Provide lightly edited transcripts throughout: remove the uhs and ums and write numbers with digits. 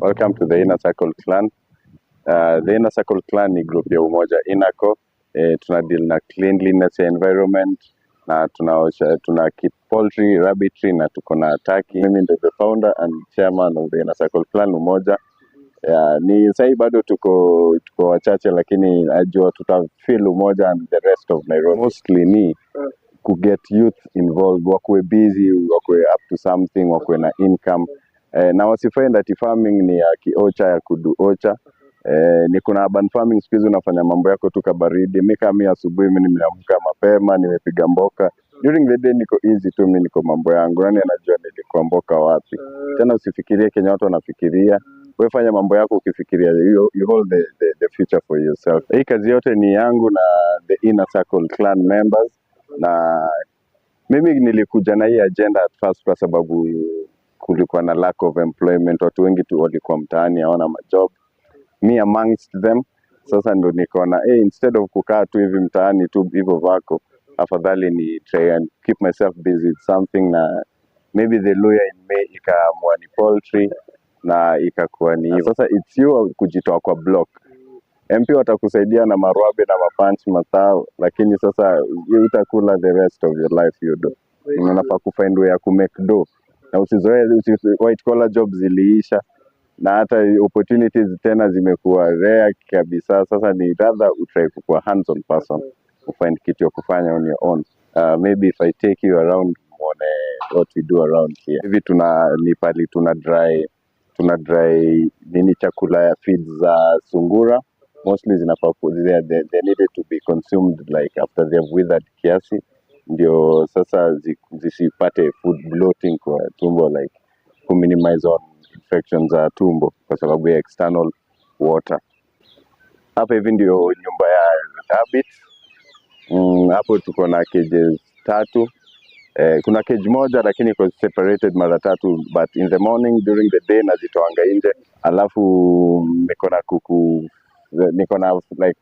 Welcome to the Inner Circle Clan. The Inner Circle Clan ni group ya umoja inako. Tuna deal na cleanliness ya environment na tuna keep poultry, rabbitry na tuko na turkey. Mimi ndio the founder and chairman of the Inner Circle Clan umoja. Ni sahi bado tuko wachache, lakini najua tutafeel umoja and the rest of Nairobi. Mostly ni ku get youth involved, wakwe busy, wakwe up to something, wakwe na income. Na wasifind that farming ni ya kiocha ya kudu ocha. Ni kuna urban farming siku hizi unafanya mambo yako tu kabaridi. Mimi kama asubuhi mimi nimeamka mapema, nimepiga mboka. During the day niko easy tu, mimi niko mambo yangu. Nani anajua nilikuwa mboka wapi? Tena usifikirie Kenya watu wanafikiria. Wewe fanya mambo yako ukifikiria, you hold the future for yourself. Hii kazi yote ni yangu na the Inner Circle Clan members. Na mimi nilikuja na hii agenda at first kwa sababu kulikuwa na lack of employment. Watu wengi tu walikuwa mtaani hawana majob, me amongst them. Sasa ndo nikaona instead of kukaa tu hivi mtaani tu hivyo vako, afadhali ni try and keep myself busy with something. Na maybe the lawyer in me ikaamua ni poultry na ikakuwa ni hivyo. Sasa it's you kujitoa kwa block. MP watakusaidia na marwabe na mapunch matao, lakini sasa utakula the rest of your life you do. Unafaa kufind way ya ku make do. Na usizoe white collar jobs ziliisha na hata opportunities tena zimekuwa rare kabisa. Sasa ni rather utry kuwa hands on person, ufind kitu ya kufanya on your own. Maybe if I take you around on what we do around here. Hivi ni pali tuna dry nini chakula ya feeds za sungura. Mostly they needed to be consumed like after they have withered kiasi, ndio sasa zisipate food bloating kwa tumbo, like to minimize on infections za tumbo kwa sababu ya external water. Hapa hivi ndio nyumba ya rabbit. Hapo tuko na cages 3. Kuna cage moja lakini iko separated mara 3, but in the morning during the day nazitoanga nje. Alafu niko na like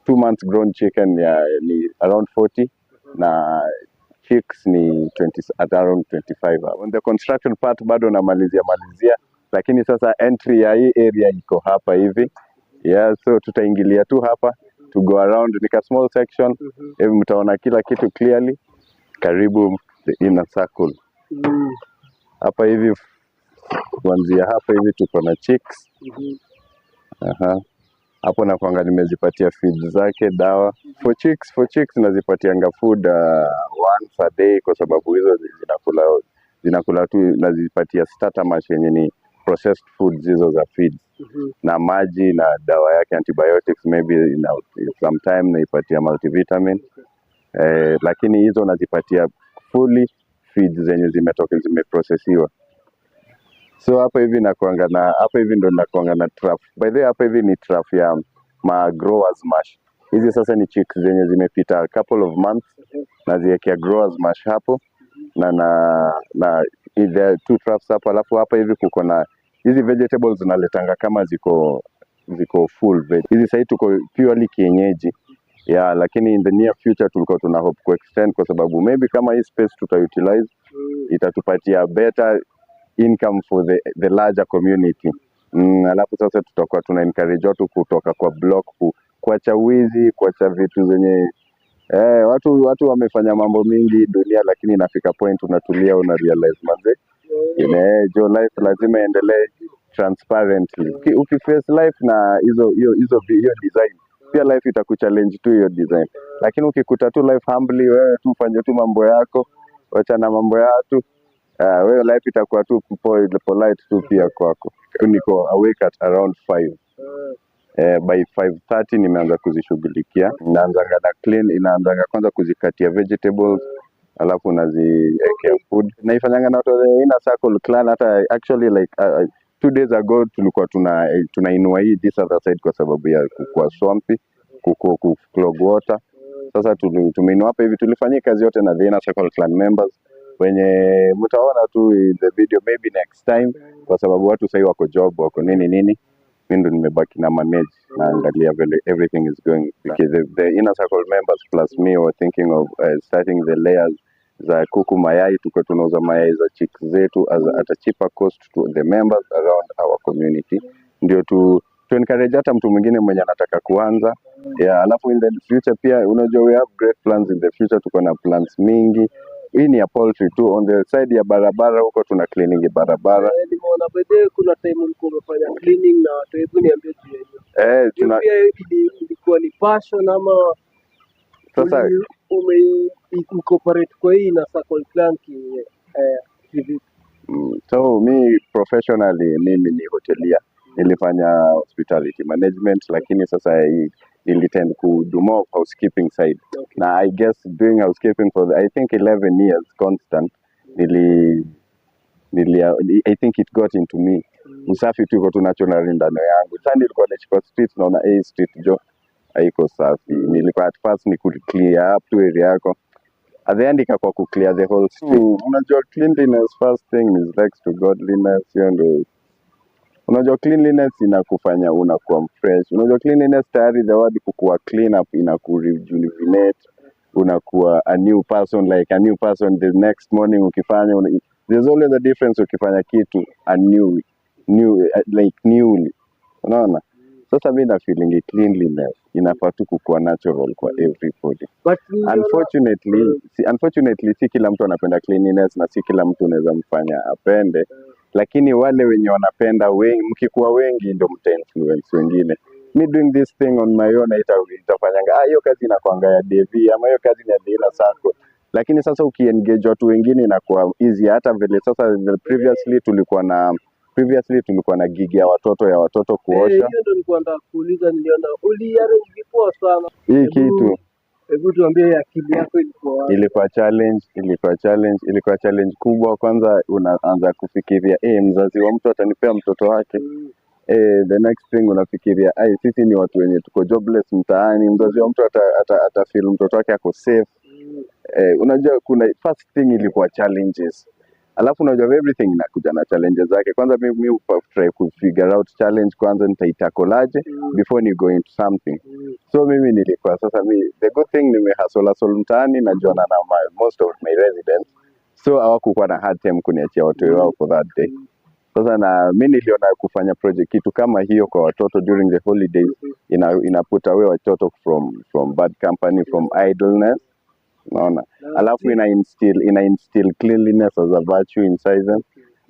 2 months grown chicken ni around 40 na chicks ni around 25. On the construction part bado namalizia, lakini sasa entry ya hii area iko hapa hivi. So tutaingilia tu hapa to go around, nika small section. Hivi mtaona kila kitu clearly. Karibu the Inner Circle. Hapa hivi kuanzia hapa hivi tuko na chicks. Hapo nakwanga nimezipatia feed zake, dawa. For chicks nazipatianga food once a day kwa sababu hizo zinakula tu. Nazipatia starter mash yenye ni processed foods hizo za feed. Na maji na dawa yake antibiotics, maybe sometime naipatia multivitamin. Lakini hizo nazipatia fully feed zenye zimeprocessiwa. So hapa hivi ndo nakuanga na trap. By the way, hapa hivi ni trap ya growers mash. Hizi sasa ni chicks zenye zimepita a couple of months, naziwekea growers mash hapo. Na there are 2 traps hapa. Alafu hapa hivi kuko na hizi vegetables zinaletanga kama ziko full veg. Hizi sasa tuko purely kienyeji. Lakini in the near future tulikuwa tuna hope ku extend kwa sababu maybe kama hii space utilize itatupatia better income for the larger community. Alafu sasa tutakuwa tuna encourage watu kutoka kwa block, kuacha wizi, kuacha vitu zenye watu wamefanya mambo mingi dunia, lakini inafika point unatulia, una realize manze jo life lazima endelee transparently. Ukiface life na hiyo design, pia life itakuchallenge tu hiyo design. Lakini ukikuta tu life humbly, wewe tu fanye tu mambo yako, wacha na mambo ya watu, wewe life itakuwa tu polite tu pia kwako. Niko awake at around 5. By 5:30 nimeanza kuzishughulikia. Inaanzanga na clean, inaanzanga kwanza kuzikatia vegetables, alafu naziwekea food. Naifanyanga na the Inner Circle Clan. Hata actually like 2 days ago tulikuwa tunainua hii this other side kwa sababu ya kukua swampy, clog water. Sasa tumeinua hapa hivi, tulifanyia kazi yote na the Inner Circle Clan members, wenye mtaona tu in the video maybe next time, kwa sababu watu sasa wako job, wako nini. Mimi ndo nimebaki na manage na angalia vile everything is going. Because the Inner Circle members plus me were thinking of starting the layers za kuku mayai, tuko tunauza mayai za chicks zetu at a cheaper cost to the members around our community, ndio tu encourage hata mtu mwingine mwenye anataka kuanza. Yeah, alafu in the future pia unajua we have great plans in the future, tuko na plans mingi. Hii ni ya poultry tu, on the side ya barabara huko tuna cleaning barabara. Nimeona bado kuna time ulikuwa umefanya cleaning na watu, hebu niambie tu hiyo. Tuna Ilikuwa ni passion ama sasa incorporate kwa hii na Circle Clan kivipi? So me professionally mimi ni hotelier, nilifanya hospitality management, lakini sasa nilitend ku do more housekeeping side. Okay. Na I guess doing housekeeping for I think 11 years constant, I think it got into me. Usafi tuko tunachona rindano yangu. Sasa nilikuwa nachukua street, naona street haiko safi. Nilikuwa at first ni ku clear up to area yako. At the end ikakuwa ku clear the whole street. Unajua cleanliness first thing is next to godliness. Unajua cleanliness inakufanya unakuwa fresh. Unajua cleanliness tayari the word kukuwa clean up inakurejuvenate. Unakuwa a new person, like a new person the next morning ukifanya. There's always a difference ukifanya kitu a new like newly. Unaona? Sasa mimi na feeling cleanliness inafaa tu kukuwa natural kwa everybody. But unfortunately si kila mtu anapenda cleanliness na si kila mtu unaweza mfanya apende. Lakini wale wenye wanapenda wengi, mkikuwa wengi ndio mta influence wengine. Me doing this thing on my own itafanyanga hiyo kazi inakuanga ya DV ama hiyo kazi ni ya Dina Sacco. Lakini sasa ukiengage watu wengine inakuwa easy. Hata vile sasa previously tulikuwa na gig ya watoto kuosha. Hiyo ndio nilikuwa nataka kuuliza, niliona uliarrange vipoa sana. Hii kitu. Hebu tuambie akili yako ilikuwa. Ilikuwa challenge kubwa. Kwanza unaanza kufikiria mzazi wa mtu atanipea mtoto wake. The next thing unafikiria sisi ni watu wenye tuko jobless mtaani, mzazi wa mtu atafeel mtoto wake ako safe. Unajua kuna first thing ilikuwa challenges. Alafu unajua everything inakuja na challenges zake. Kwanza mimi try to figure out challenge kwanza nitaitacolaje before ni go into something. So mimi nilikuwa sasa the good thing nimehustle mtaani na juana na most of my residents. So hawakuwa na hard time kuniachia watu wao for that day. Sasa na mimi niliona kufanya project kitu kama hiyo kwa watoto during the holidays inaput away watoto from bad company, from idleness. Unaona? Alafu ina instill cleanliness as a virtue inside them.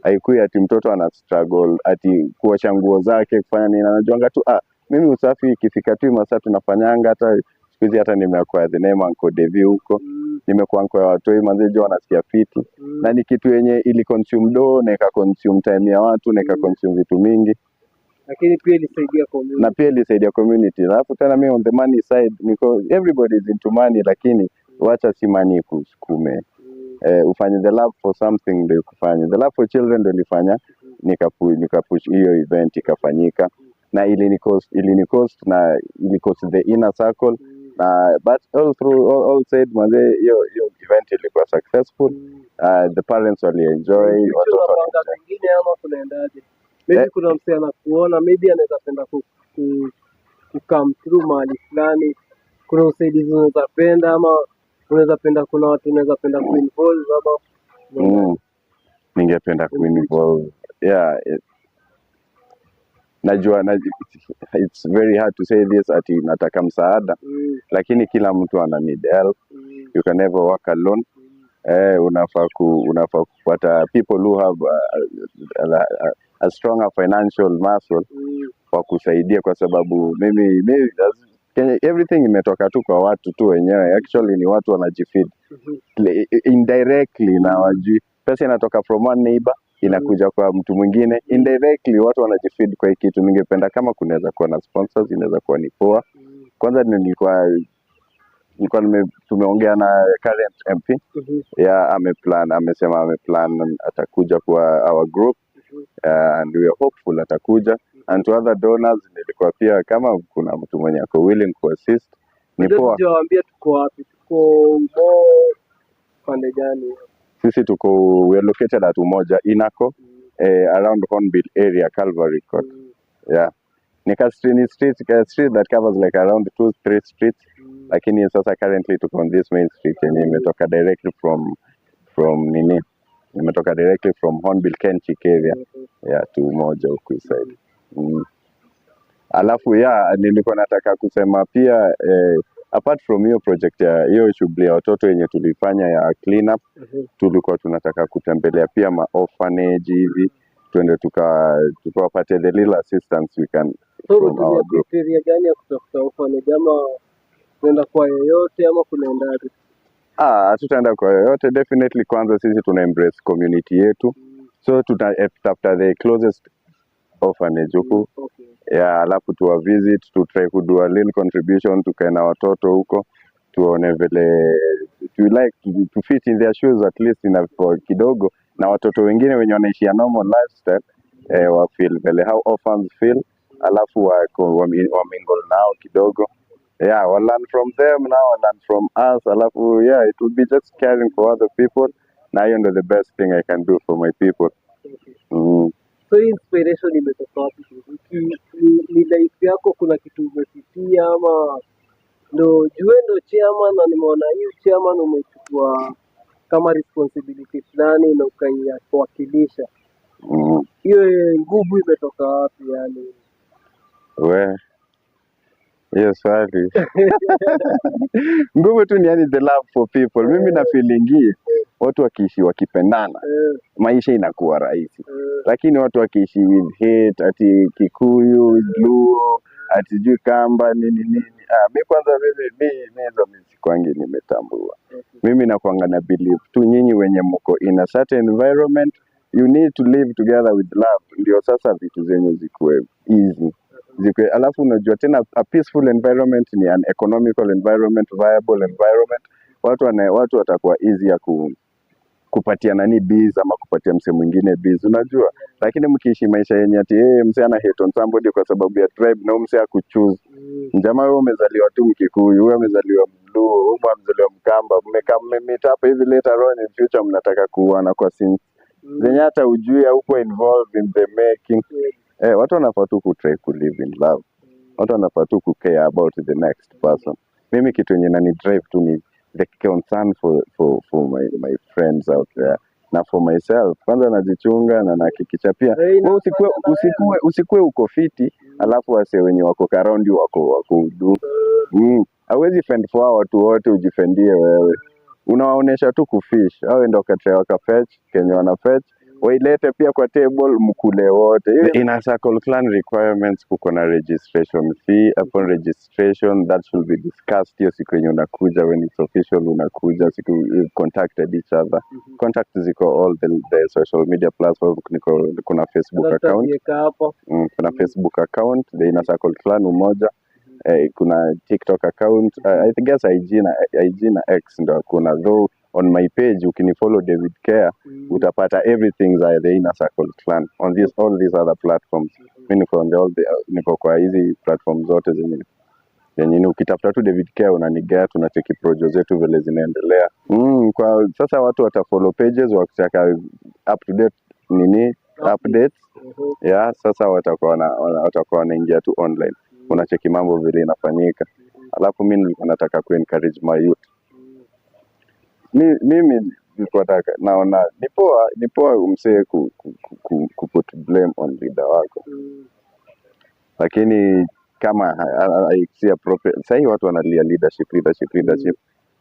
Haikui ati mtoto ana struggle ati kuosha nguo zake kufanya nini, anajuanga tu mimi usafi ikifika tu masaa tunafanyanga. Hata siku hizi hata nimekuwa the name Uncle Devi huko, nimekuwa kwa watu manzejo wanasikia fiti. Na ni kitu yenye ili consume na ika consume time ya watu na ika consume vitu mingi, lakini pia ilisaidia community. Na pia ilisaidia community. Alafu tena mimi on the money side, because everybody is into money, lakini wacha si money kusukume. Ufanye the love for something ndio kufanya. The love for children ndio nilifanya nikapush hiyo event ikafanyika. Na ili cost the inner circle. But all said manze hiyo event ilikuwa successful. The parents wali enjoy, watoto wengine ama kunaendaje? Maybe kuna msee anakuona, maybe anaweza penda ku come through mahali fulani. Kuna usaidizi unaweza penda ama unaweza penda, kuna watu unaweza penda kuinvolve ama ningependa kuinvolve. Yeah, najua it's very hard to say this ati nataka msaada, lakini kila mtu ana need help. You can never work alone. Unafaa kupata people who have a stronger financial muscle kwa kusaidia, kwa sababu mimi everything imetoka tu kwa watu tu wenyewe. Actually ni watu wanajifeed indirectly, na wajui pesa inatoka from one neighbor inakuja kwa mtu mwingine indirectly. Watu wanajifeed kwa kitu. Ningependa kama kunaweza kuwa na sponsors, inaweza kuwa ni poa. Kwanza tumeongea na current MP. Amesema ameplan atakuja kwa our group, and we are hopeful atakuja. And to other donors, nilikuwa pia kama kuna mtu mwenye ako willing to assist ni poa. Ndio waambie tuko wapi, tuko pande gani? Sisi we are located at Umoja Inako, around Hornbill area, Calvary Court. Ni street that covers like around 2-3 streets. Lakini sasa currently tuko on this main street yenye imetoka directly from nimetoka directly from Hornbill Kenchi area ya tu moja huku side. Alafu nilikuwa nataka kusema pia apart from hiyo project ya hiyo shughuli ya watoto yenye tulifanya ya clean up, tulikuwa tunataka kutembelea pia orphanage hivi, tuende tukawapate the little assistance we can from our group. Criteria gani ya kutafuta orphanage, ama tunaenda kwa yoyote ama kunaendaje? Hatutaenda kwa yoyote, definitely. Kwanza sisi tuna embrace community yetu, so tutafuta the closest orphanage huku. Alafu tuwa visit, to try to do a little contribution, tukae na watoto huko, tuone vile we like to fit in their shoes at least for kidogo, na watoto wengine wenye wanaishi a normal lifestyle wa feel vile how orphans feel, alafu wa mingle nao kidogo, we learn from them now, learn from us, alafu it will be just caring for other people, na hiyo ndio the best thing I can do for my people. So inspiration imetoka wapi? Ni life yako, kuna kitu umepitia ama ndo chairman na nimeona hiyo chairman umechukua kama responsibility fulani na ukaiwakilisha? Hiyo nguvu imetoka wapi yani? Hiyo swali nguvu tu ni yani the love for people. Mimi na feeling watu wakiishi wakipendana maisha inakuwa rahisi, lakini watu wakiishi with hate, ati Kikuyu, Luo, ati juu Kamba nini, mimi kwanza mimi sikwangi nimetambua. Mimi nakuanga na believe tu nyinyi wenye mko in a certain environment, you need to live together with love, ndio sasa vitu zenyu zikuwe easy. Alafu unajua tena a peaceful environment ni an economical environment, viable environment. Watu watakuwa easy ya kupatia nani biz ama kupatia mse mwingine biz, unajua. Lakini mkiishi maisha yenye ati mse ana hate on somebody kwa sababu ya tribe, na mse akuchoose. Jamaa wewe umezaliwa tu Mkikuyu, wewe umezaliwa Mluo, wewe umezaliwa Mkamba, meet up hivi later on in future mnataka kuuana kwa sins zenye hata ujui huko involved in the making. Watu wanafaa tu kutry to live in love. Watu wanafaa tu care about the next person. Mimi kitu yenye nani drive tu ni the concern for my friends out there na for myself. Kwanza najichunga na nahakikisha pia usikue uko fiti, alafu wase wenye wako around you wako udu. Hawezi fend for watu wote ujifendie wewe. Unawaonesha tu kufish. Hao ndio wakafetch Kenya wanafetch. Wailete pia kwa table mkule wote. In a circle clan requirements kuko na registration fee. Upon registration that should be discussed hiyo siku yenye unakuja. When it's official unakuja, siku contacted each other. Contact ziko all the social media platforms. Kuna Facebook account. Kuna Facebook account, the Inner Circle Clan umoja. Kuna TikTok account, I guess IG na X ndo kuna. Though on my page ukinifollow David Care utapata everything za the Inner Circle Clan on all these other platforms. Mimi niko kwa hizi platforms zote zenye ukitafuta tu David Care unanigea, tunacheki project zetu vile zinaendelea. Kwa sasa watu watafollow pages wakitaka up to date updates. Sasa watakuwa wanaingia tu online, unacheki mambo vile inafanyika. Alafu mimi nilikuwa nataka encourage my youth. Mimi nilikuwa nataka naona ni poa msee put blame on leader wako. Lakini kama si appropriate, sasa watu wanalia leadership.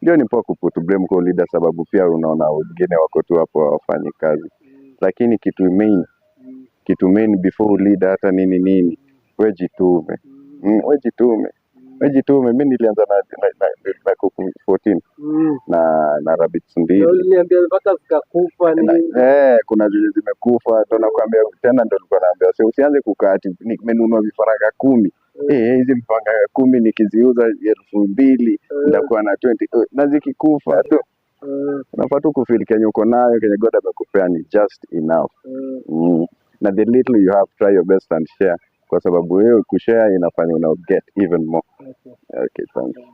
Ndio ni poa put blame kwa leader, sababu pia unaona wengine wako tu hapo wafanyi kazi. Lakini kitu main before leader hata nini wewe jitume. Mimi nilianza na kuku 14 na rabbits 2. Uliniambia mpaka zikakufa nini? Kuna zile zimekufa, ndo nakwambia tena, ndo nilikuwa naambia usianze kukaa ati nimenunua vifaranga 10. Hizi vifaranga 10 nikiziuza 2,000 nitakuwa na 20. Na zikikufa tu unapata tu kufeel kenye uko nayo, kenye God amekupea ni just enough. Na the little you have, try your best and share, kwa sababu wewe kushare inafanya una get even more. Okay, thank you.